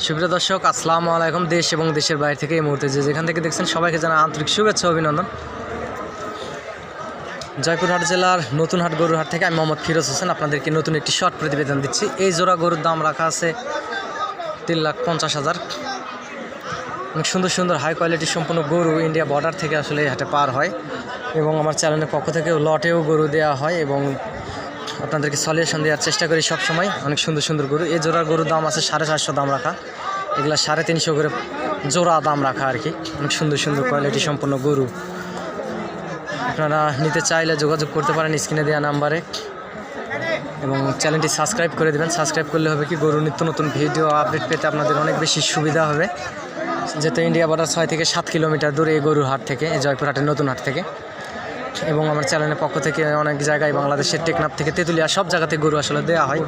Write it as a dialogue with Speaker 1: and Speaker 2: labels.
Speaker 1: সুপ্রিয় দর্শক, আসসালামু আলাইকুম। দেশ এবং দেশের বাইরে থেকে এই মুহূর্তে যেখান থেকে দেখছেন সবাইকে জানাই আন্তরিক শুভেচ্ছা অভিনন্দন। জয়পুরহাট জেলার নতুনহাট গরুর হাট থেকে আমি মোহাম্মদ ফিরোজ হোসেন আপনাদেরকে নতুন একটি শর্ট প্রতিবেদন দিচ্ছি। এই জোড়া গরুর দাম রাখা আছে 3,50,000। অনেক সুন্দর সুন্দর হাই কোয়ালিটি সম্পূর্ণ গরু ইন্ডিয়া বর্ডার থেকে আসলে এই হাটে পার হয় এবং আমার চ্যানেলের পক্ষ থেকেও লটেও গরু দেওয়া হয় এবং আপনাদেরকে সলিউশন দেওয়ার চেষ্টা করি সবসময়। অনেক সুন্দর সুন্দর গরু। এই জোড়ার গরুর দাম আছে 450 দাম রাখা, এগুলা 350 করে জোড়া দাম রাখা আর কি। অনেক সুন্দর সুন্দর কোয়ালিটি সম্পন্ন গরু। আপনারা নিতে চাইলে যোগাযোগ করতে পারেন স্ক্রিনে দেওয়া নাম্বারে এবং চ্যানেলটি সাবস্ক্রাইব করে দেবেন। সাবস্ক্রাইব করলে হবে কি গরু নিত্য নতুন ভিডিও আপডেট পেতে আপনাদের অনেক বেশি সুবিধা হবে, যেহেতু ইন্ডিয়া বর্ডার 6 থেকে 7 কিলোমিটার দূরে এই গরুর হাট থেকে, এই জয়পুরহাটের নতুন হাট থেকে। এবং আমার চ্যানেলের পক্ষ থেকে অনেক জায়গায় বাংলাদেশের টেকনাফ থেকে তেঁতুলিয়া সব জায়গাতে গরু আসলে দেওয়া হয়।